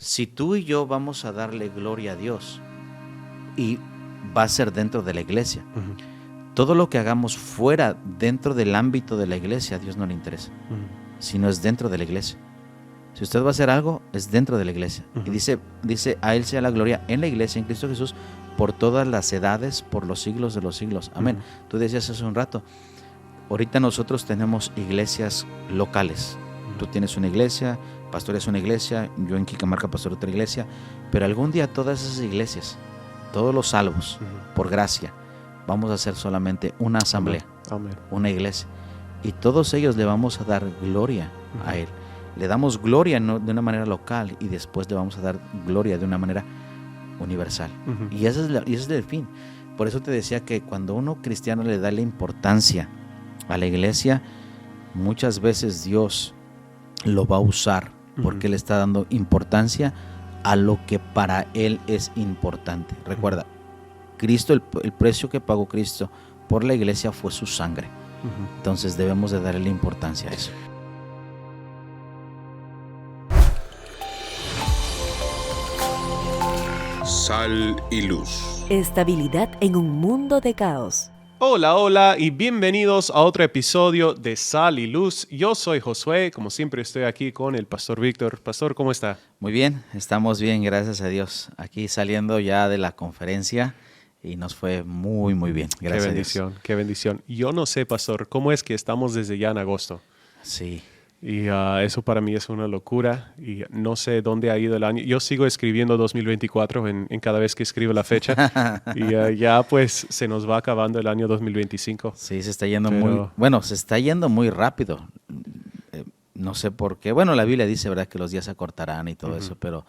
Si tú y yo vamos a darle gloria a Dios, y va a ser dentro de la iglesia, todo lo que hagamos fuera, dentro del ámbito de la iglesia, a Dios no le interesa, sino es dentro de la iglesia. Si usted va a hacer algo, es dentro de la iglesia. Y dice, a Él sea la gloria en la iglesia, en Cristo Jesús, por todas las edades, por los siglos de los siglos. Amén. Tú decías hace un rato, ahorita nosotros tenemos iglesias locales. Tú tienes una iglesia, pastor es una iglesia, yo en Quicamarca pastor otra iglesia, pero algún día todas esas iglesias, todos los salvos, por gracia, vamos a hacer solamente una asamblea, una iglesia, y todos ellos le vamos a dar gloria a Él. Le damos gloria de una manera local y después le vamos a dar gloria de una manera universal. Y ese es el fin. Por eso te decía que cuando uno cristiano le da la importancia a la iglesia, muchas veces Dios lo va a usar porque le está dando importancia a lo que para Él es importante. Recuerda, Cristo, el precio que pagó Cristo por la iglesia fue su sangre. Entonces debemos de darle la importancia a eso. Sal y luz. Estabilidad en un mundo de caos. Hola, hola y bienvenidos a otro episodio de Sal y Luz. Yo soy Josué, como siempre estoy aquí con el Pastor Víctor. Pastor, ¿cómo está? Muy bien, estamos bien, gracias a Dios. Aquí saliendo ya de la conferencia y nos fue muy, muy bien. Gracias qué bendición, a Dios. Qué bendición. Yo no sé, Pastor, ¿cómo es que estamos desde ya en agosto? Sí. Y eso para mí es una locura y no sé dónde ha ido el año. Yo sigo escribiendo 2024 en cada vez que escribo la fecha y ya pues se nos va acabando el año 2025. Sí, se está yendo se está yendo muy rápido. No sé por qué. Bueno, la Biblia dice, ¿verdad?, que los días se acortarán y todo eso, pero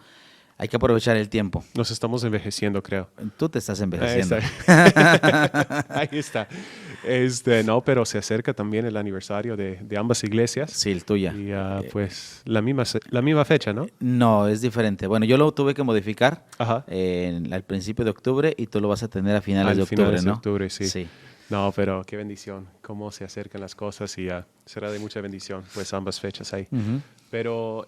hay que aprovechar el tiempo. Nos estamos envejeciendo, creo. Tú te estás envejeciendo. Ahí está. No, pero se acerca también el aniversario de ambas iglesias. Sí, el tuya. Y pues la misma fecha, ¿no? No, es diferente. Bueno, yo lo tuve que modificar al principio de octubre y tú lo vas a tener a finales de octubre, finales ¿no? De octubre, sí. Sí. No, pero qué bendición, cómo se acercan las cosas y será de mucha bendición, pues ambas fechas ahí. Pero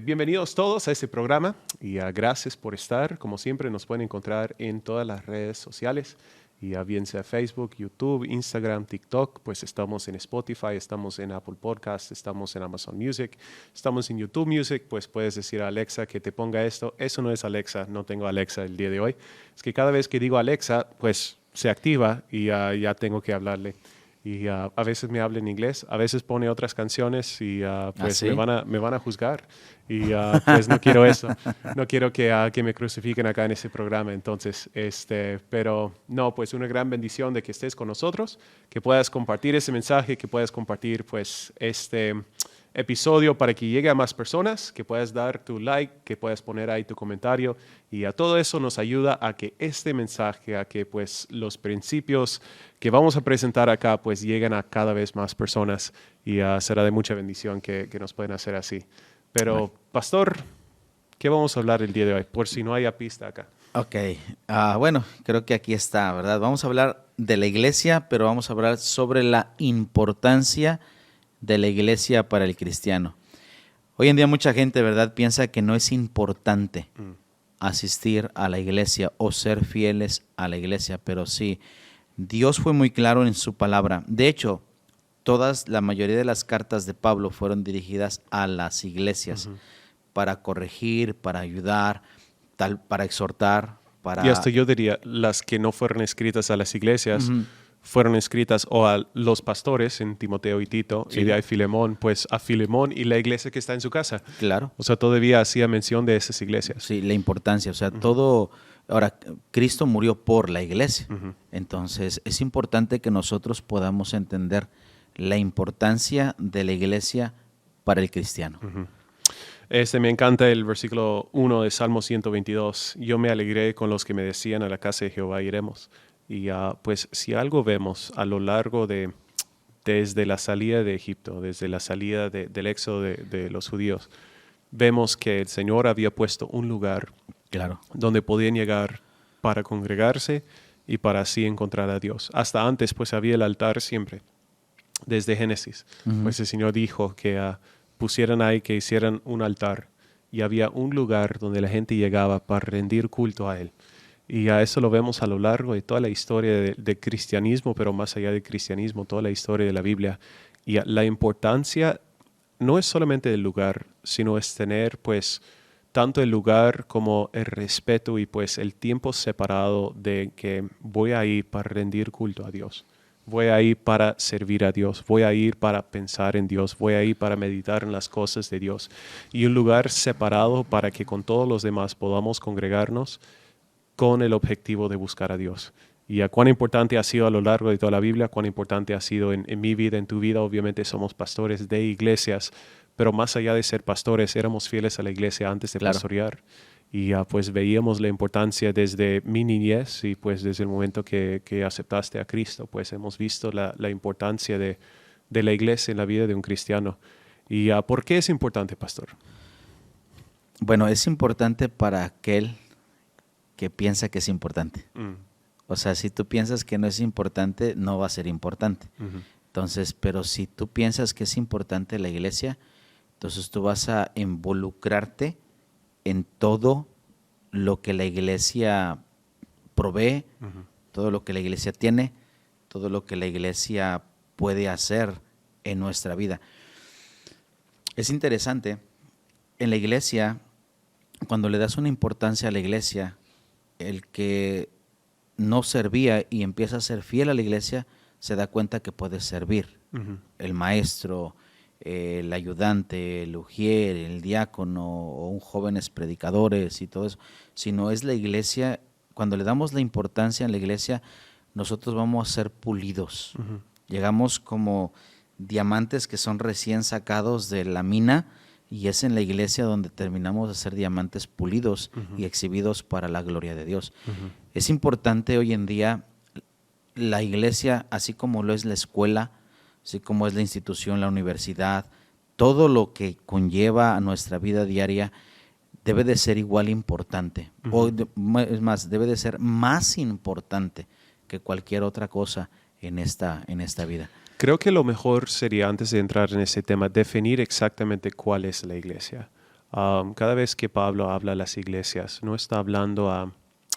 bienvenidos todos a este programa y gracias por estar. Como siempre nos pueden encontrar en todas las redes sociales, y bien sea Facebook, YouTube, Instagram, TikTok, pues estamos en Spotify, estamos en Apple Podcasts, estamos en Amazon Music, estamos en YouTube Music, pues puedes decir a Alexa que te ponga esto. Eso no es Alexa, no tengo Alexa el día de hoy. Es que cada vez que digo Alexa, pues se activa y ya tengo que hablarle. Y a veces me habla en inglés, a veces pone otras canciones y pues ¿sí? me van a juzgar. Y pues no quiero eso. No quiero que me crucifiquen acá en este programa. Entonces, pero no, pues una gran bendición de que estés con nosotros, que puedas compartir ese mensaje, que puedas compartir pues este episodio para que llegue a más personas, que puedas dar tu like, que puedas poner ahí tu comentario, y a todo eso nos ayuda a que este mensaje, a que pues los principios que vamos a presentar acá pues lleguen a cada vez más personas, y será de mucha bendición que nos pueden hacer así. Pero Pastor, ¿qué vamos a hablar el día de hoy? Por si no haya pista acá. Ok, bueno, creo que aquí está, ¿verdad? Vamos a hablar de la iglesia, pero vamos a hablar sobre la importancia de la iglesia para el cristiano. Hoy en día mucha gente, ¿verdad?, piensa que no es importante asistir a la iglesia o ser fieles a la iglesia, pero sí, Dios fue muy claro en su palabra. De hecho, la mayoría de las cartas de Pablo fueron dirigidas a las iglesias para corregir, para ayudar, para exhortar, para... Y hasta yo diría, las que no fueron escritas a las iglesias fueron escritas o a los pastores en Timoteo y Tito, y de ahí Filemón, pues a Filemón y la iglesia que está en su casa. Claro. O sea, todavía hacía mención de esas iglesias. Sí, la importancia, o sea, todo... Ahora, Cristo murió por la iglesia, entonces es importante que nosotros podamos entender la importancia de la iglesia para el cristiano. Me encanta el versículo 1 de Salmo 122. Yo me alegré con los que me decían, a la casa de Jehová iremos. Y pues si algo vemos a lo largo desde la salida de Egipto, desde la salida del éxodo de los judíos, vemos que el Señor había puesto un lugar donde podían llegar para congregarse y para así encontrar a Dios. Hasta antes pues había el altar siempre, desde Génesis. Pues el Señor dijo que pusieran ahí, que hicieran un altar y había un lugar donde la gente llegaba para rendir culto a Él. Y a eso lo vemos a lo largo de toda la historia del cristianismo, pero más allá del cristianismo, toda la historia de la Biblia. Y la importancia no es solamente del lugar, sino es tener pues tanto el lugar como el respeto y pues el tiempo separado de que voy a ir para rendir culto a Dios. Voy a ir para servir a Dios, voy a ir para pensar en Dios, voy a ir para meditar en las cosas de Dios. Y un lugar separado para que con todos los demás podamos congregarnos con el objetivo de buscar a Dios. Y cuán importante ha sido a lo largo de toda la Biblia, cuán importante ha sido en mi vida, en tu vida. Obviamente somos pastores de iglesias, pero más allá de ser pastores, éramos fieles a la iglesia antes de pastorear. Y pues veíamos la importancia desde mi niñez y pues desde el momento que aceptaste a Cristo, pues hemos visto la importancia de la iglesia en la vida de un cristiano. ¿Y por qué es importante, pastor? Bueno, es importante para aquel que piensa que es importante. O sea, si tú piensas que no es importante, no va a ser importante. Entonces, pero si tú piensas que es importante la iglesia, entonces tú vas a involucrarte en todo lo que la iglesia provee, todo lo que la iglesia tiene, todo lo que la iglesia puede hacer en nuestra vida. Es interesante, en la iglesia, cuando le das una importancia a la iglesia, el que no servía y empieza a ser fiel a la iglesia, se da cuenta que puede servir. El maestro, el ayudante, el ujier, el diácono o un jóvenes predicadores y todo eso. Si no es la iglesia, cuando le damos la importancia en la iglesia, nosotros vamos a ser pulidos. Llegamos como diamantes que son recién sacados de la mina, y es en la iglesia donde terminamos de ser diamantes pulidos y exhibidos para la gloria de Dios. Es importante hoy en día la iglesia, así como lo es la escuela, así como es la institución, la universidad, todo lo que conlleva a nuestra vida diaria debe de ser igual importante. Es más, debe de ser más importante que cualquier otra cosa en esta vida. Creo que lo mejor sería, antes de entrar en ese tema, definir exactamente cuál es la iglesia. Cada vez que Pablo habla a las iglesias, no está hablando a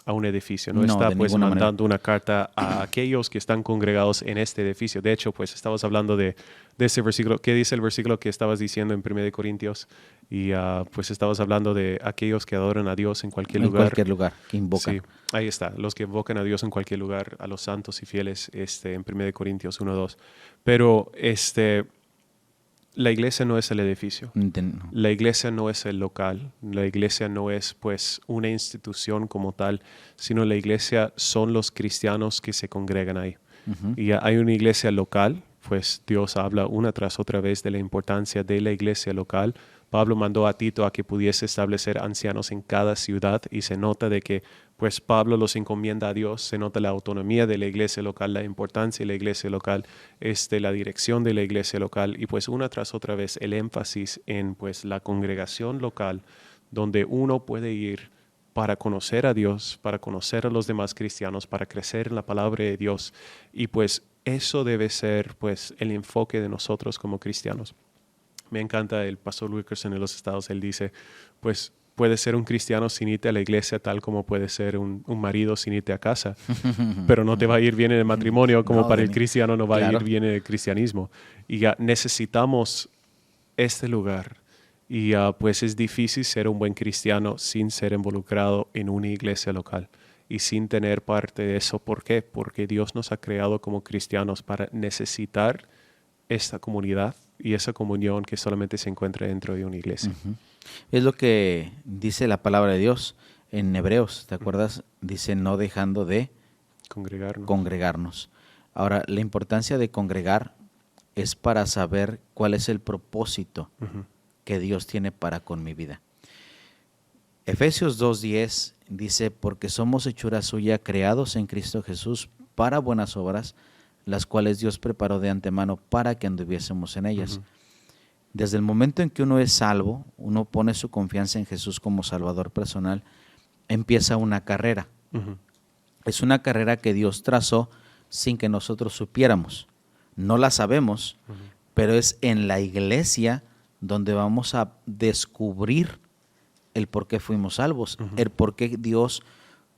un edificio, no está pues mandando una carta a aquellos que están congregados en este edificio. De hecho, pues estamos hablando de ese versículo. ¿Qué dice el versículo que estabas diciendo en 1 Corintios? Y pues estabas hablando de aquellos que adoran a Dios en cualquier lugar. En cualquier lugar, que invocan. Sí, ahí está, los que invocan a Dios en cualquier lugar, a los santos y fieles, en 1 Corintios 1:2. Pero la iglesia no es el edificio, la iglesia no es el local, la iglesia no es pues una institución como tal, sino la iglesia son los cristianos que se congregan ahí. Y hay una iglesia local, pues Dios habla una tras otra vez de la importancia de la iglesia local. Pablo mandó a Tito a que pudiese establecer ancianos en cada ciudad, y se nota de que pues Pablo los encomienda a Dios, se nota la autonomía de la iglesia local, la importancia de la iglesia local, la dirección de la iglesia local, y pues una tras otra vez el énfasis en pues la congregación local, donde uno puede ir para conocer a Dios, para conocer a los demás cristianos, para crecer en la palabra de Dios, y pues eso debe ser pues el enfoque de nosotros como cristianos. Me encanta el pastor Wilkerson en los Estados. Él dice, pues puede ser un cristiano sin irte a la iglesia, tal como puede ser un marido sin irte a casa, pero no te va a ir bien en el matrimonio como para el cristiano no va a ir bien en el cristianismo. Y ya necesitamos este lugar. Y pues es difícil ser un buen cristiano sin ser involucrado en una iglesia local y sin tener parte de eso. ¿Por qué? Porque Dios nos ha creado como cristianos para necesitar esta comunidad y esa comunión que solamente se encuentra dentro de una iglesia. Es lo que dice la palabra de Dios en Hebreos, ¿te acuerdas? Dice no dejando de congregarnos. Ahora, la importancia de congregar es para saber cuál es el propósito que Dios tiene para con mi vida. Efesios 2:10 dice, porque somos hechura suya, creados en Cristo Jesús para buenas obras, las cuales Dios preparó de antemano para que anduviésemos en ellas. Desde el momento en que uno es salvo, uno pone su confianza en Jesús como Salvador personal, empieza una carrera. Es una carrera que Dios trazó sin que nosotros supiéramos. No la sabemos, pero es en la iglesia donde vamos a descubrir el por qué fuimos salvos, el por qué Dios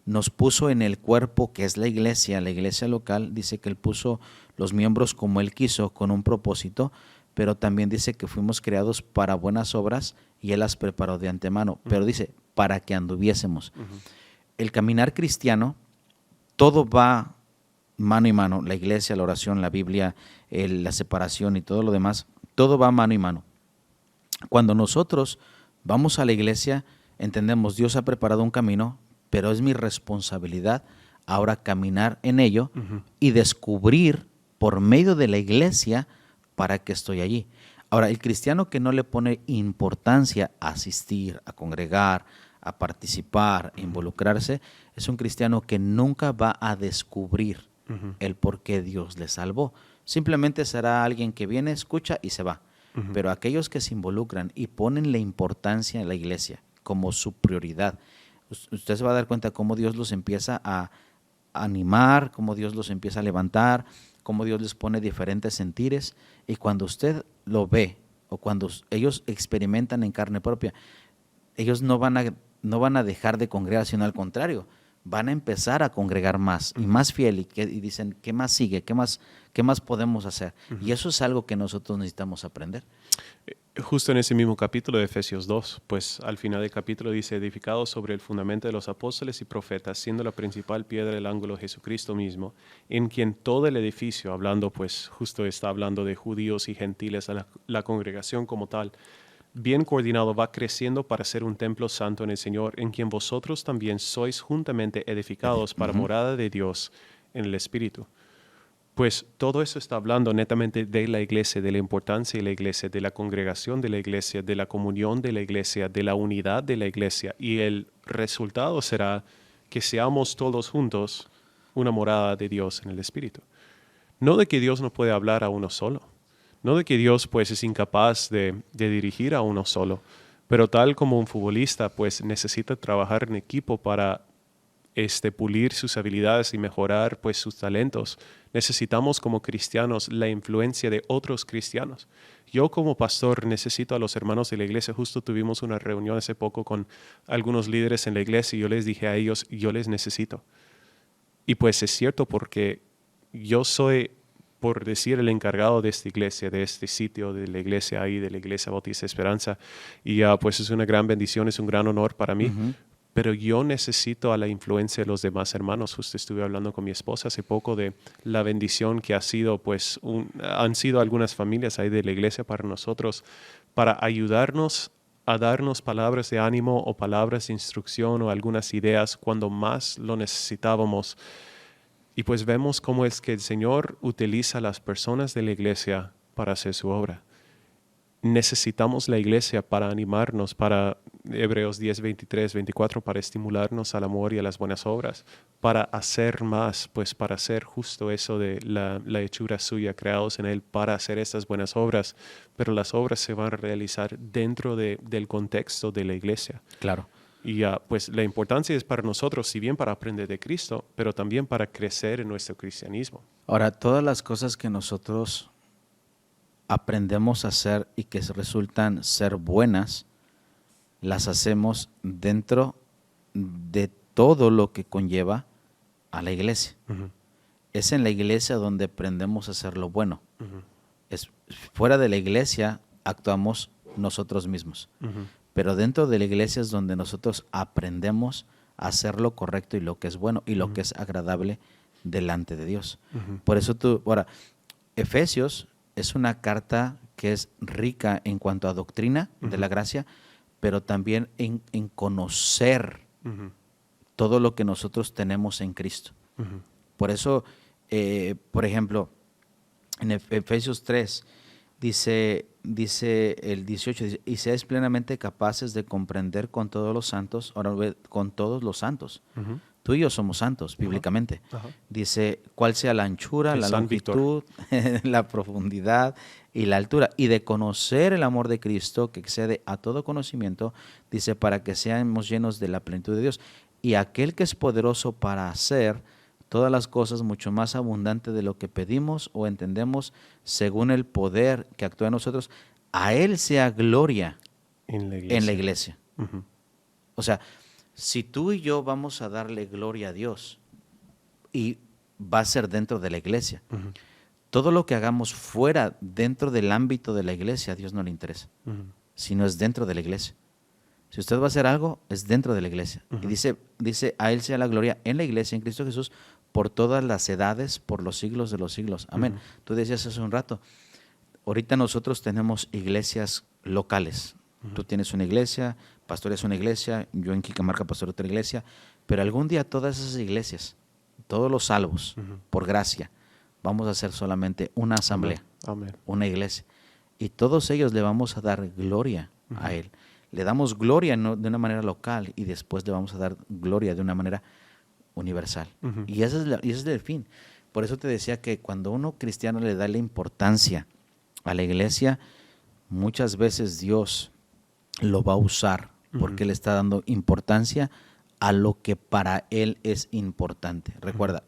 nos puso en el cuerpo que es la iglesia local. Dice que Él puso los miembros como Él quiso, con un propósito, pero también dice que fuimos creados para buenas obras y Él las preparó de antemano. Pero dice, para que anduviésemos. El caminar cristiano, todo va mano y mano. La iglesia, la oración, la Biblia, la separación y todo lo demás, todo va mano y mano. Cuando nosotros vamos a la iglesia, entendemos, Dios ha preparado un camino, pero es mi responsabilidad ahora caminar en ello y descubrir por medio de la iglesia para qué estoy allí. Ahora, el cristiano que no le pone importancia a asistir, a congregar, a participar, a involucrarse, es un cristiano que nunca va a descubrir el por qué Dios le salvó. Simplemente será alguien que viene, escucha y se va. Pero aquellos que se involucran y ponen la importancia en la iglesia como su prioridad, usted se va a dar cuenta cómo Dios los empieza a animar, cómo Dios los empieza a levantar, cómo Dios les pone diferentes sentires. Y cuando usted lo ve o cuando ellos experimentan en carne propia, ellos no van a dejar de congregar, sino al contrario, van a empezar a congregar más y más fiel y dicen, ¿qué más sigue? ¿Qué más podemos hacer? Y eso es algo que nosotros necesitamos aprender. Justo en ese mismo capítulo de Efesios 2, pues al final del capítulo dice, edificados sobre el fundamento de los apóstoles y profetas, siendo la principal piedra del ángulo Jesucristo mismo, en quien todo el edificio, hablando pues justo está hablando de judíos y gentiles, la congregación como tal, bien coordinado va creciendo para ser un templo santo en el Señor, en quien vosotros también sois juntamente edificados para morada de Dios en el Espíritu. Pues todo eso está hablando netamente de la iglesia, de la importancia de la iglesia, de la congregación de la iglesia, de la comunión de la iglesia, de la unidad de la iglesia. Y el resultado será que seamos todos juntos una morada de Dios en el Espíritu. No de que Dios no puede hablar a uno solo, no de que Dios pues es incapaz de dirigir a uno solo, pero tal como un futbolista pues necesita trabajar en equipo para pulir sus habilidades y mejorar pues sus talentos. Necesitamos como cristianos la influencia de otros cristianos. Yo como pastor necesito a los hermanos de la iglesia. Justo tuvimos una reunión hace poco con algunos líderes en la iglesia y yo les dije a ellos, yo les necesito. Y pues es cierto porque yo soy, por decir, el encargado de esta iglesia, de este sitio, de la iglesia ahí, de la Iglesia Bautista Esperanza. Y pues es una gran bendición, es un gran honor para mí. Pero yo necesito a la influencia de los demás hermanos. Justo estuve hablando con mi esposa hace poco de la bendición que ha sido, pues, han sido algunas familias ahí de la iglesia para nosotros, para ayudarnos a darnos palabras de ánimo o palabras de instrucción o algunas ideas cuando más lo necesitábamos. Y pues vemos cómo es que el Señor utiliza a las personas de la iglesia para hacer su obra. Necesitamos la iglesia para animarnos, para Hebreos 10, 23, 24, para estimularnos al amor y a las buenas obras, para hacer más, pues para hacer justo eso de la hechura suya, creados en Él para hacer estas buenas obras, pero las obras se van a realizar dentro del contexto de la iglesia. Claro. Y pues la importancia es para nosotros, si bien para aprender de Cristo, pero también para crecer en nuestro cristianismo. Ahora, todas las cosas que nosotros aprendemos a hacer y que resultan ser buenas, las hacemos dentro de todo lo que conlleva a la iglesia. Es en la iglesia donde aprendemos a hacer lo bueno. Es fuera de la iglesia actuamos nosotros mismos. Pero dentro de la iglesia es donde nosotros aprendemos a hacer lo correcto y lo que es bueno y lo que es agradable delante de Dios. Por eso ahora, Efesios es una carta que es rica en cuanto a doctrina de la gracia, pero también en conocer todo lo que nosotros tenemos en Cristo. Por eso, por ejemplo, en Efesios 3 dice el 18, dice, y seáis plenamente capaces de comprender con todos los santos, ahora con todos los santos. Tú y yo somos santos, bíblicamente. Dice, cuál sea la anchura, la longitud, la profundidad y la altura. Y de conocer el amor de Cristo, que excede a todo conocimiento, dice, para que seamos llenos de la plenitud de Dios. Y aquel que es poderoso para hacer todas las cosas mucho más abundante de lo que pedimos o entendemos, según el poder que actúa en nosotros, a Él sea gloria en la iglesia. O sea, si tú y yo vamos a darle gloria a Dios y va a ser dentro de la iglesia, todo lo que hagamos fuera, dentro del ámbito de la iglesia, a Dios no le interesa, sino es dentro de la iglesia. Si usted va a hacer algo, es dentro de la iglesia. Y dice, a Él sea la gloria en la iglesia, en Cristo Jesús, por todas las edades, por los siglos de los siglos. Amén. Tú decías hace un rato, ahorita nosotros tenemos iglesias locales. Tú tienes una iglesia, pastor es una iglesia, yo en Quicamarca pastor otra iglesia, pero algún día todas esas iglesias, todos los salvos, por gracia, vamos a hacer solamente una asamblea, una iglesia. Y todos ellos le vamos a dar gloria a Él. Le damos gloria de una manera local y después le vamos a dar gloria de una manera universal. Y ese es el fin. Por eso te decía que cuando uno cristiano le da la importancia a la iglesia, muchas veces Dios lo va a usar porque le está dando importancia a lo que para Él es importante. Recuerda,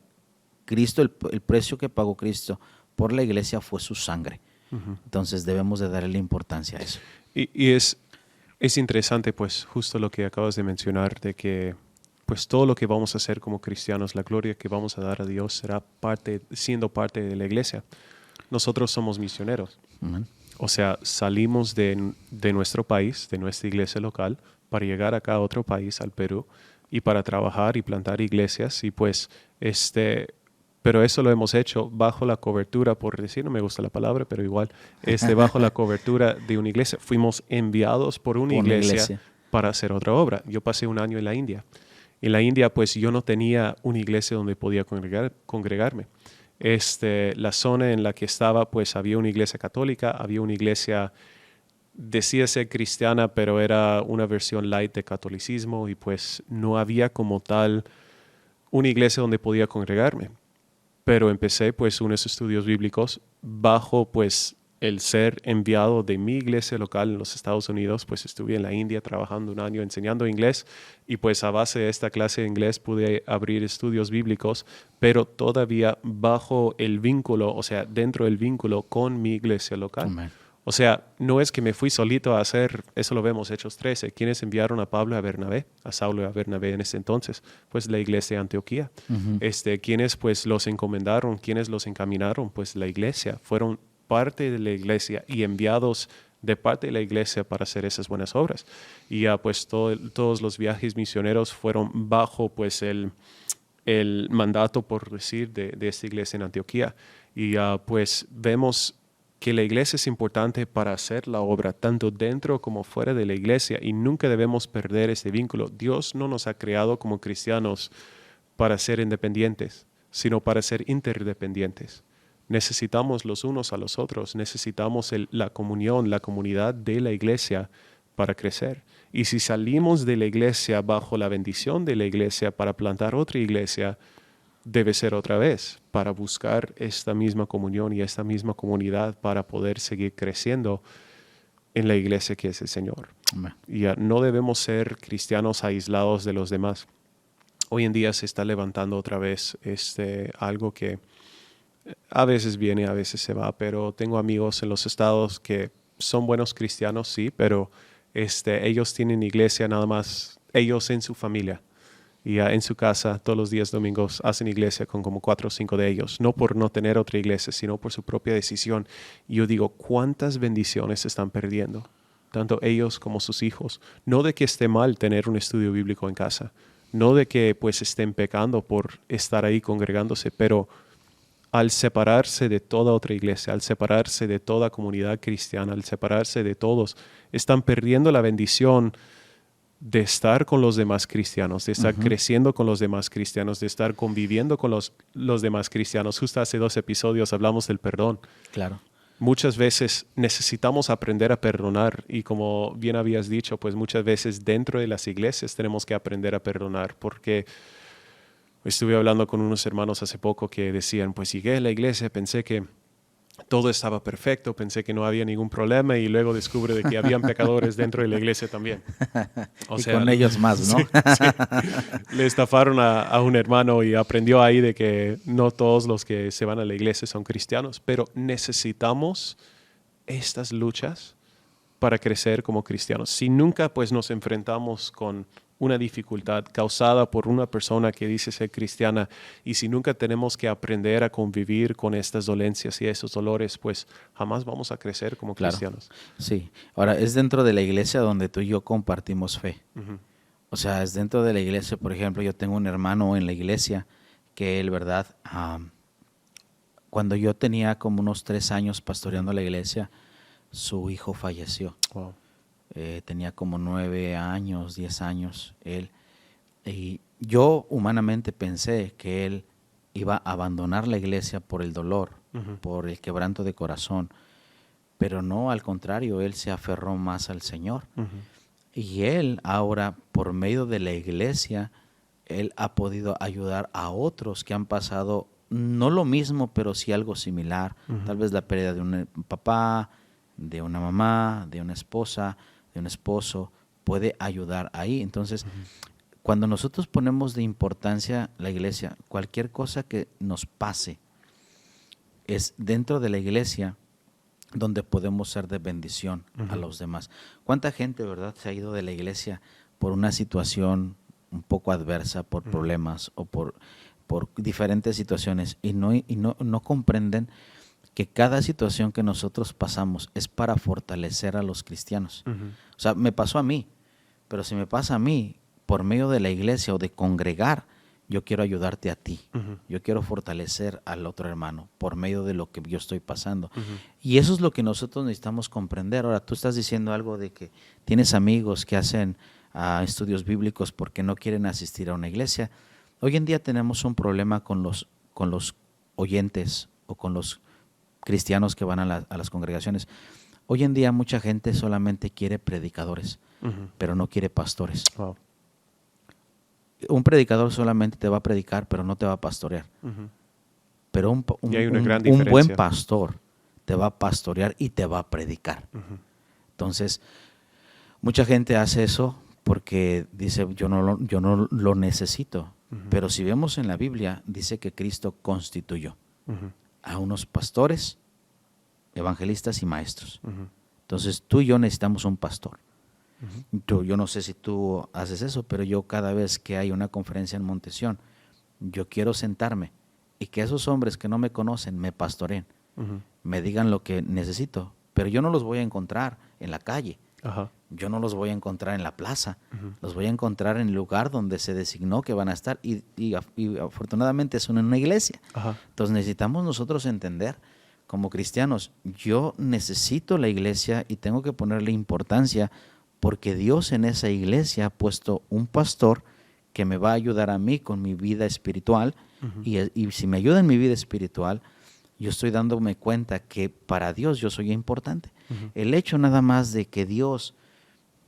Cristo, el precio que pagó Cristo por la iglesia fue su sangre. Entonces debemos de darle importancia a eso. Y es interesante, pues, justo lo que acabas de mencionar, de que pues todo lo que vamos a hacer como cristianos, la gloria que vamos a dar a Dios será siendo parte de la iglesia. Nosotros somos misioneros. O sea, salimos de nuestro país, de nuestra iglesia local, para llegar acá a otro país, al Perú, y para trabajar y plantar iglesias. Y pues, pero eso lo hemos hecho bajo la cobertura, por decir, no me gusta la palabra, pero igual, bajo la cobertura de una iglesia. Fuimos enviados por una iglesia para hacer otra obra. Yo pasé un año en la India. En la India, pues yo no tenía una iglesia donde podía congregarme. La zona en la que estaba, pues había una iglesia católica, había una iglesia, decía ser cristiana, pero era una versión light de catolicismo y pues no había como tal una iglesia donde podía congregarme. Pero empecé pues unos estudios bíblicos bajo pues el ser enviado de mi iglesia local en los Estados Unidos. Pues estuve en la India trabajando un año enseñando inglés y pues a base de esta clase de inglés pude abrir estudios bíblicos, pero todavía bajo el vínculo, o sea, dentro del vínculo con mi iglesia local. Amen. O sea, no es que me fui solito a hacer, eso lo vemos, Hechos 13, quienes enviaron a Pablo y a Bernabé, a Saulo y a Bernabé en ese entonces, pues la iglesia de Antioquía. Quienes pues los encomendaron, quienes los encaminaron, pues la iglesia, fueron parte de la iglesia y enviados de parte de la iglesia para hacer esas buenas obras. Y pues todos los viajes misioneros fueron bajo pues el mandato, por decir, de esta iglesia en Antioquía. Y pues vemos que la iglesia es importante para hacer la obra, tanto dentro como fuera de la iglesia, y nunca debemos perder ese vínculo. Dios no nos ha creado como cristianos para ser independientes, sino para ser interdependientes. Necesitamos los unos a los otros, necesitamos la comunión, la comunidad de la iglesia para crecer. Y si salimos de la iglesia bajo la bendición de la iglesia para plantar otra iglesia, debe ser otra vez para buscar esta misma comunión y esta misma comunidad para poder seguir creciendo en la iglesia que es el Señor. Amén. Y no debemos ser cristianos aislados de los demás. Hoy en día se está levantando otra vez algo que a veces viene, a veces se va, pero tengo amigos en los estados que son buenos cristianos, sí, pero ellos tienen iglesia nada más, ellos en su familia. Y en su casa, todos los días domingos, hacen iglesia con como 4 o 5 de ellos. No por no tener otra iglesia, sino por su propia decisión. Y yo digo, ¿cuántas bendiciones se están perdiendo? Tanto ellos como sus hijos. No de que esté mal tener un estudio bíblico en casa. No de que pues estén pecando por estar ahí congregándose. Pero al separarse de toda otra iglesia, al separarse de toda comunidad cristiana, al separarse de todos, están perdiendo la bendición de estar con los demás cristianos, de estar creciendo con los demás cristianos, de estar conviviendo con los demás cristianos. Justo hace 2 episodios hablamos del perdón. Claro. Muchas veces necesitamos aprender a perdonar y como bien habías dicho, pues muchas veces dentro de las iglesias tenemos que aprender a perdonar porque estuve hablando con unos hermanos hace poco que decían, pues llegué a la iglesia, pensé que todo estaba perfecto, pensé que no había ningún problema y luego descubre de que habían pecadores dentro de la iglesia también. O sea, con ellos más, ¿no? Sí. Le estafaron a un hermano y aprendió ahí de que no todos los que se van a la iglesia son cristianos, pero necesitamos estas luchas para crecer como cristianos. Si nunca pues nos enfrentamos con una dificultad causada por una persona que dice ser cristiana, y si nunca tenemos que aprender a convivir con estas dolencias y esos dolores, pues jamás vamos a crecer como Claro. cristianos. Sí. Ahora, es dentro de la iglesia donde tú y yo compartimos fe. Ujú. O sea, es dentro de la iglesia. Por ejemplo, yo tengo un hermano en la iglesia que él, ¿verdad? Cuando yo tenía como unos 3 años pastoreando la iglesia, su hijo falleció. Wow. Tenía como 9 años, 10 años él. Y yo humanamente pensé que él iba a abandonar la iglesia por el dolor, Ujú. por el quebranto de corazón. Pero no, al contrario, él se aferró más al Señor. Ujú. Y él ahora, por medio de la iglesia, él ha podido ayudar a otros que han pasado, no lo mismo, pero sí algo similar. Ujú. Tal vez la pérdida de un papá, de una mamá, de una esposa, de un esposo, puede ayudar ahí. Entonces, cuando nosotros ponemos de importancia la iglesia, cualquier cosa que nos pase, es dentro de la iglesia donde podemos ser de bendición a los demás. ¿Cuánta gente, verdad, se ha ido de la iglesia por una situación un poco adversa, por problemas o por diferentes situaciones y no comprenden que cada situación que nosotros pasamos es para fortalecer a los cristianos? Ujú. O sea, me pasó a mí, pero si me pasa a mí por medio de la iglesia o de congregar, yo quiero ayudarte a ti. Ujú. Yo quiero fortalecer al otro hermano por medio de lo que yo estoy pasando. Ujú. Y eso es lo que nosotros necesitamos comprender. Ahora, tú estás diciendo algo de que tienes amigos que hacen estudios bíblicos porque no quieren asistir a una iglesia. Hoy en día tenemos un problema con los oyentes o con los cristianos que van a las congregaciones. Hoy en día mucha gente solamente quiere predicadores, Ujú. pero no quiere pastores. Wow. Un predicador solamente te va a predicar, pero no te va a pastorear. Ujú. Pero Y hay una gran un buen diferencia. pastor te va a pastorear y te va a predicar. Ujú. Entonces, mucha gente hace eso porque dice, yo no lo necesito. Ujú. Pero si vemos en la Biblia, dice que Cristo constituyó Ujú. a unos pastores, evangelistas y maestros. Ujú. Entonces, tú y yo necesitamos un pastor. Ujú. Yo no sé si tú haces eso, pero yo cada vez que hay una conferencia en Montesión, yo quiero sentarme y que esos hombres que no me conocen me pastoreen, Ujú. me digan lo que necesito, pero yo no los voy a encontrar en la calle, Ajá. yo no los voy a encontrar en la plaza, Ujú. los voy a encontrar en el lugar donde se designó que van a estar y afortunadamente son en una iglesia. Ajá. Entonces necesitamos nosotros entender como cristianos, yo necesito la iglesia y tengo que ponerle importancia porque Dios en esa iglesia ha puesto un pastor que me va a ayudar a mí con mi vida espiritual. Ujú. Y si me ayuda en mi vida espiritual, yo estoy dándome cuenta que para Dios yo soy importante. Ujú. El hecho nada más de que Dios,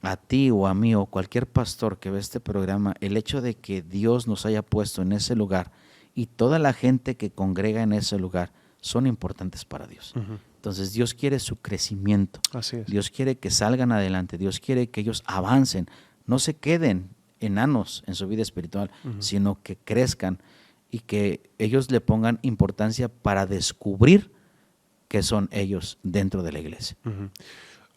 a ti o a mí o cualquier pastor que ve este programa, el hecho de que Dios nos haya puesto en ese lugar y toda la gente que congrega en ese lugar son importantes para Dios. Ujú. Entonces Dios quiere su crecimiento. Así es. Dios quiere que salgan adelante, Dios quiere que ellos avancen, no se queden enanos en su vida espiritual, Ujú. sino que crezcan y que ellos le pongan importancia para descubrir que son ellos dentro de la iglesia. Ujú.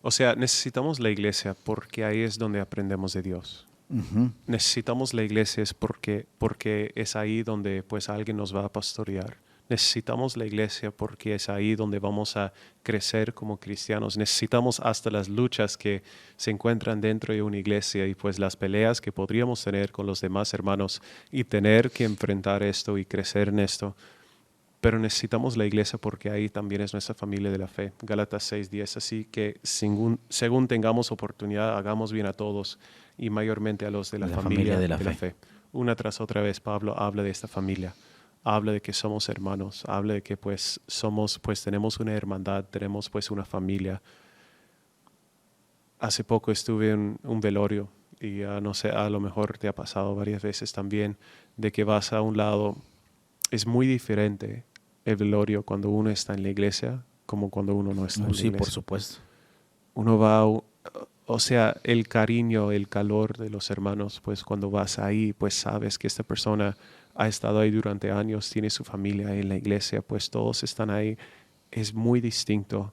O sea, necesitamos la iglesia porque ahí es donde aprendemos de Dios. Ujú. Necesitamos la iglesia es porque es ahí donde pues alguien nos va a pastorear. Necesitamos la iglesia porque es ahí donde vamos a crecer como cristianos. Necesitamos hasta las luchas que se encuentran dentro de una iglesia y pues las peleas que podríamos tener con los demás hermanos y tener que enfrentar esto y crecer en esto. Pero necesitamos la iglesia porque ahí también es nuestra familia de la fe. Gálatas 6:10. Así que según tengamos oportunidad, hagamos bien a todos y mayormente a los de la familia de la fe. Una tras otra vez Pablo habla de esta familia. Habla de que somos hermanos, habla de que pues tenemos una hermandad, tenemos pues una familia. Hace poco estuve en un velorio y no sé, a lo mejor te ha pasado varias veces también, de que vas a un lado, es muy diferente el velorio cuando uno está en la iglesia como cuando uno no está en la iglesia. Sí, por supuesto. Uno va, o sea, el cariño, el calor de los hermanos, pues cuando vas ahí, pues sabes que esta persona ha estado ahí durante años, tiene su familia en la iglesia, pues todos están ahí. Es muy distinto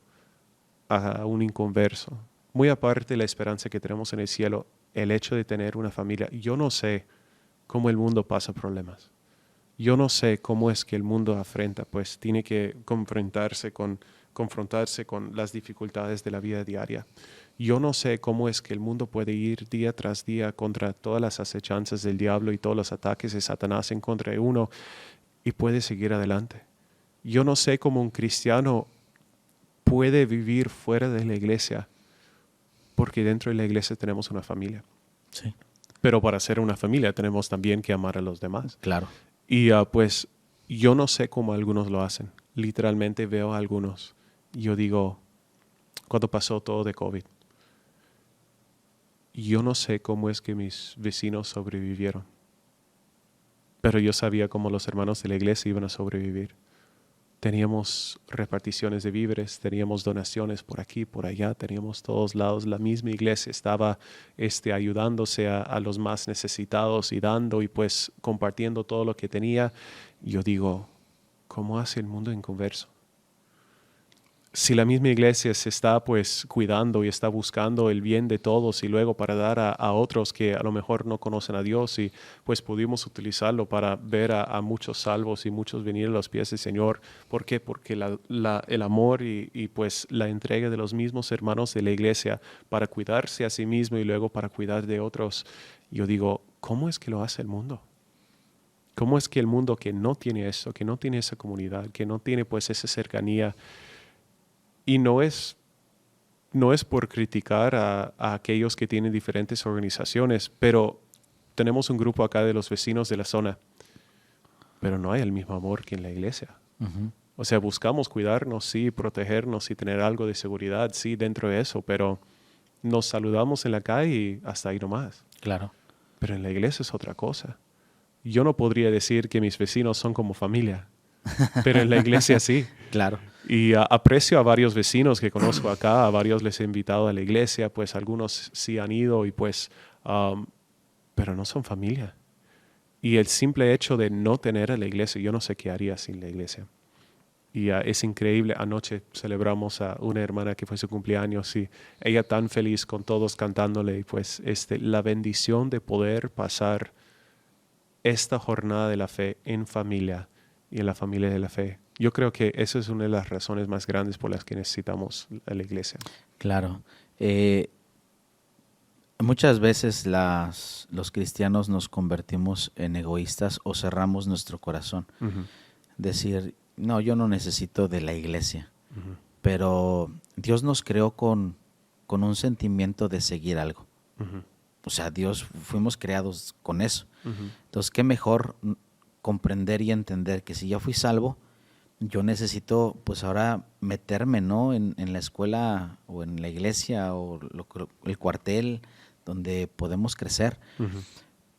a un inconverso. Muy aparte de la esperanza que tenemos en el cielo, el hecho de tener una familia. Yo no sé cómo el mundo pasa problemas. Yo no sé cómo es que el mundo afrenta, pues tiene que confrontarse con las dificultades de la vida diaria. Yo no sé cómo es que el mundo puede ir día tras día contra todas las acechanzas del diablo y todos los ataques de Satanás en contra de uno y puede seguir adelante. Yo no sé cómo un cristiano puede vivir fuera de la iglesia, porque dentro de la iglesia tenemos una familia. Sí. Pero para ser una familia tenemos también que amar a los demás. Claro. Y pues yo no sé cómo algunos lo hacen. Literalmente veo a algunos. Yo digo, cuando pasó todo de COVID, yo no sé cómo es que mis vecinos sobrevivieron. Pero yo sabía cómo los hermanos de la iglesia iban a sobrevivir. Teníamos reparticiones de víveres, teníamos donaciones por aquí, por allá, teníamos todos lados. La misma iglesia estaba ayudándose a los más necesitados y dando y pues compartiendo todo lo que tenía. Yo digo, ¿cómo hace el mundo inconverso? Si la misma iglesia se está pues cuidando y está buscando el bien de todos y luego para dar a otros que a lo mejor no conocen a Dios y pues pudimos utilizarlo para ver a muchos salvos y muchos venir a los pies del Señor. ¿Por qué? Porque el amor y pues la entrega de los mismos hermanos de la iglesia para cuidarse a sí mismo y luego para cuidar de otros. Yo digo, ¿cómo es que lo hace el mundo? ¿Cómo es que el mundo que no tiene eso, que no tiene esa comunidad, que no tiene pues esa cercanía? Y no es por criticar a aquellos que tienen diferentes organizaciones, pero tenemos un grupo acá de los vecinos de la zona, pero no hay el mismo amor que en la iglesia. Uh-huh. O sea, buscamos cuidarnos, sí, protegernos y tener algo de seguridad, sí, dentro de eso, pero nos saludamos en la calle y hasta ahí nomás. Claro. Pero en la iglesia es otra cosa. Yo no podría decir que mis vecinos son como familia, pero en la iglesia sí. Claro. Y aprecio a varios vecinos que conozco acá, a varios les he invitado a la iglesia, pues algunos sí han ido y pues, pero no son familia. Y el simple hecho de no tener a la iglesia, yo no sé qué haría sin la iglesia. Y es increíble, anoche celebramos a una hermana que fue su cumpleaños y ella tan feliz con todos cantándole y pues la bendición de poder pasar esta jornada de la fe en familia y en la familia de la fe. Yo creo que esa es una de las razones más grandes por las que necesitamos a la iglesia. Claro. Muchas veces los cristianos nos convertimos en egoístas o cerramos nuestro corazón. Uh-huh. Decir, no, yo no necesito de la iglesia. Uh-huh. Pero Dios nos creó con un sentimiento de seguir algo. Uh-huh. O sea, fuimos creados con eso. Uh-huh. Entonces, qué mejor comprender y entender que si ya fui salvo, yo necesito pues ahora meterme, ¿no? en la escuela o en la iglesia o el cuartel donde podemos crecer. Uh-huh.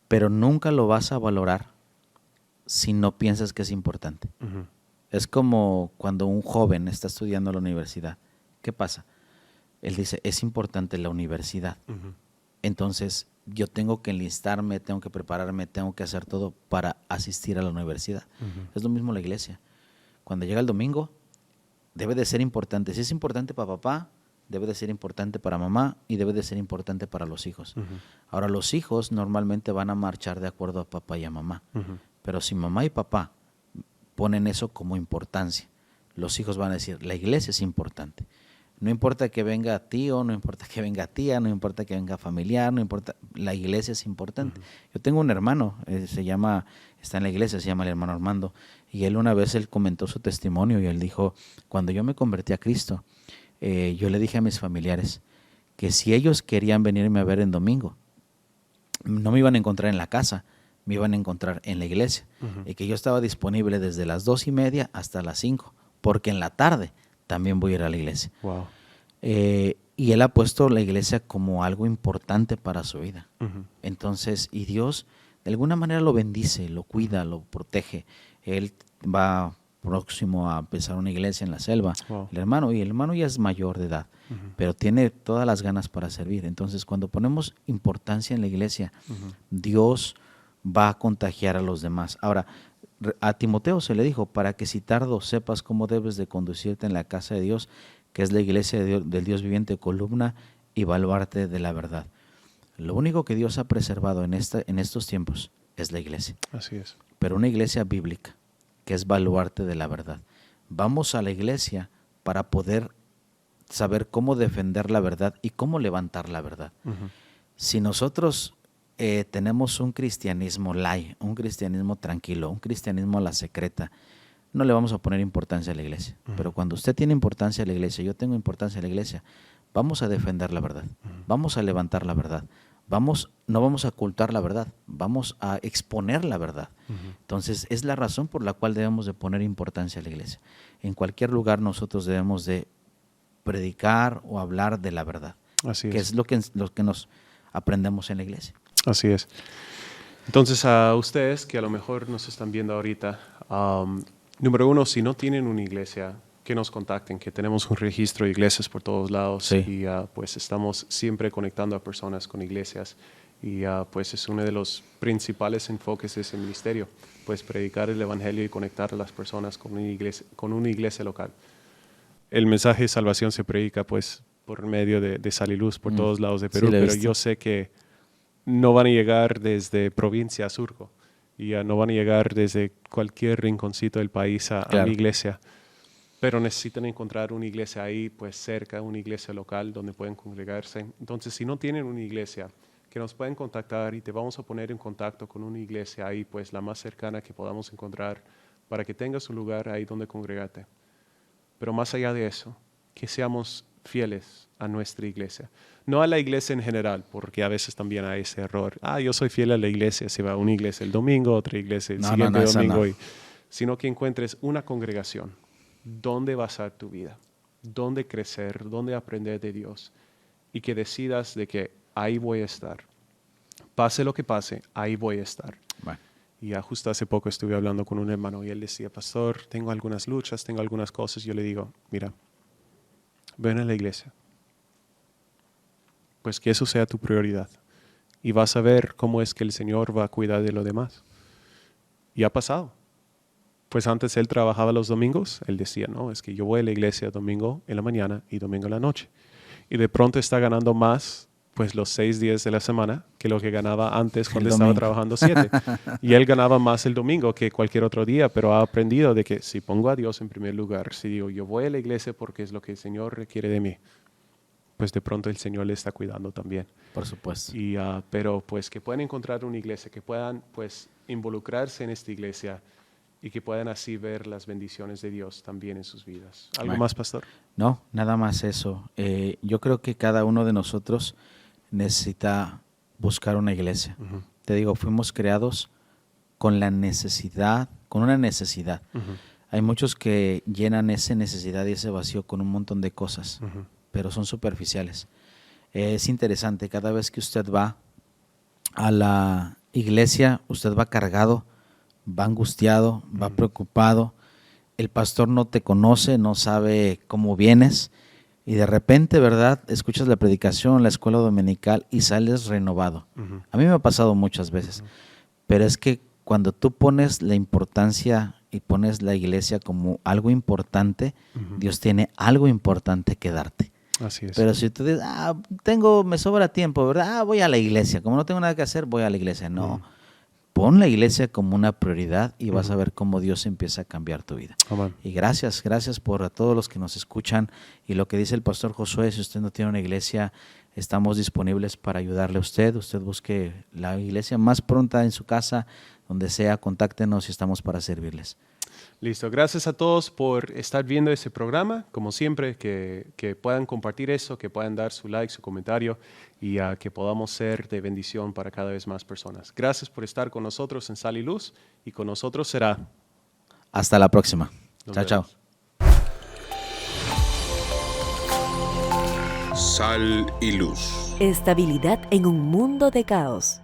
Pero nunca lo vas a valorar si no piensas que es importante. Uh-huh. Es como cuando un joven está estudiando en la universidad. ¿Qué pasa? Él dice, es importante la universidad. Uh-huh. Entonces yo tengo que enlistarme, tengo que prepararme, tengo que hacer todo para asistir a la universidad. Uh-huh. Es lo mismo la iglesia. Cuando llega el domingo, debe de ser importante. Si es importante para papá, debe de ser importante para mamá y debe de ser importante para los hijos. Uh-huh. Ahora, los hijos normalmente van a marchar de acuerdo a papá y a mamá. Uh-huh. Pero si mamá y papá ponen eso como importancia, los hijos van a decir, la iglesia es importante. No importa que venga tío, no importa que venga tía, no importa que venga familiar, no importa, la iglesia es importante. Uh-huh. Yo tengo un hermano, está en la iglesia, se llama el hermano Armando, y él una vez comentó su testimonio y él dijo, cuando yo me convertí a Cristo, yo le dije a mis familiares que si ellos querían venirme a ver en domingo, no me iban a encontrar en la casa, me iban a encontrar en la iglesia. Uh-huh. Y que yo estaba disponible desde las 2:30 hasta las 5, porque en la tarde también voy a ir a la iglesia. Wow. Y él ha puesto la iglesia como algo importante para su vida. Uh-huh. Entonces, y Dios de alguna manera lo bendice, lo cuida, lo protege. Él va próximo a empezar una iglesia en la selva. Wow. El hermano ya es mayor de edad, uh-huh, pero tiene todas las ganas para servir. Entonces, cuando ponemos importancia en la iglesia, uh-huh, Dios va a contagiar a los demás. Ahora, a Timoteo se le dijo, para que si tardo sepas cómo debes de conducirte en la casa de Dios, que es la iglesia del Dios viviente, columna y baluarte de la verdad. Lo único que Dios ha preservado en estos tiempos es la iglesia. Así es. Pero una iglesia bíblica, que es baluarte de la verdad. Vamos a la iglesia para poder saber cómo defender la verdad y cómo levantar la verdad. Si nosotros tenemos un cristianismo light, un cristianismo tranquilo, un cristianismo a la secreta, no le vamos a poner importancia a la iglesia. Pero cuando usted tiene importancia a la iglesia, yo tengo importancia a la iglesia, vamos a defender la verdad, vamos a levantar la verdad, no vamos a ocultar la verdad, vamos a exponer la verdad. Entonces es la razón por la cual debemos de poner importancia a la iglesia. En cualquier lugar nosotros debemos de predicar o hablar de la verdad, Así que es lo que nos aprendemos en la iglesia. Así es. Entonces, a ustedes que a lo mejor nos están viendo ahorita, número uno, si no tienen una iglesia, que nos contacten, que tenemos un registro de iglesias por todos lados. Sí. Y pues estamos siempre conectando a personas con iglesias y pues es uno de los principales enfoques de ese ministerio, pues predicar el evangelio y conectar a las personas con una iglesia local. El mensaje de salvación se predica pues por medio de Sal y Luz por todos lados de Perú, Sí, pero yo sé que no van a llegar desde provincia a Surco y no van a llegar desde cualquier rinconcito del país a mi iglesia. Pero necesitan encontrar una iglesia ahí, pues cerca, una iglesia local donde pueden congregarse. Entonces, si no tienen una iglesia, que nos pueden contactar y te vamos a poner en contacto con una iglesia ahí, pues la más cercana que podamos encontrar, para que tengas un lugar ahí donde congregarte. Pero más allá de eso, que seamos fieles a nuestra iglesia. No a la iglesia en general, porque a veces también hay ese error. Yo soy fiel a la iglesia, se va a una iglesia el domingo, otra iglesia el siguiente domingo. Sino que encuentres una congregación donde basar tu vida, donde crecer, donde aprender de Dios y que decidas de que ahí voy a estar. Pase lo que pase, ahí voy a estar. Bueno. Y justo hace poco estuve hablando con un hermano y él decía, pastor, tengo algunas luchas, tengo algunas cosas. Yo le digo, mira, ven a la iglesia. Pues que eso sea tu prioridad. Y vas a ver cómo es que el Señor va a cuidar de lo demás. Y ha pasado. Pues antes él trabajaba los domingos, él decía, no, es que yo voy a la iglesia domingo en la mañana y domingo en la noche. Y de pronto está ganando más, pues los 6 días de la semana, que lo que ganaba antes cuando estaba trabajando 7. Y él ganaba más el domingo que cualquier otro día, pero ha aprendido de que si pongo a Dios en primer lugar, si digo, yo voy a la iglesia porque es lo que el Señor requiere de mí, pues de pronto el Señor le está cuidando también. Por supuesto. Y, pero pues que puedan encontrar una iglesia, que puedan pues involucrarse en esta iglesia, y que puedan así ver las bendiciones de Dios también en sus vidas. ¿Algo más, pastor? No, nada más eso. Yo creo que cada uno de nosotros necesita buscar una iglesia. Te digo, fuimos creados con una necesidad. Hay muchos que llenan esa necesidad y ese vacío con un montón de cosas, pero son superficiales. Es interesante, cada vez que usted va a la iglesia, usted va cargado, va angustiado, va preocupado, el pastor no te conoce, no sabe cómo vienes y de repente, ¿verdad? Escuchas la predicación, la escuela dominical y sales renovado. A mí me ha pasado muchas veces, pero es que cuando tú pones la importancia y pones la iglesia como algo importante, Dios tiene algo importante que darte. Así es. Pero si tú dices, me sobra tiempo, ¿verdad? Voy a la iglesia, como no tengo nada que hacer, voy a la iglesia. No. Pon la iglesia como una prioridad y vas a ver cómo Dios empieza a cambiar tu vida. Amén. Y gracias por a todos los que nos escuchan. Y lo que dice el pastor Josué, si usted no tiene una iglesia, estamos disponibles para ayudarle a usted. Usted busque la iglesia más pronta en su casa, donde sea, contáctenos y estamos para servirles. Listo, gracias a todos por estar viendo este programa. Como siempre, que puedan compartir eso, que puedan dar su like, su comentario y que podamos ser de bendición para cada vez más personas. Gracias por estar con nosotros en Sal y Luz y con nosotros será. Hasta la próxima. Nos Chao. Sal y Luz. Estabilidad en un mundo de caos.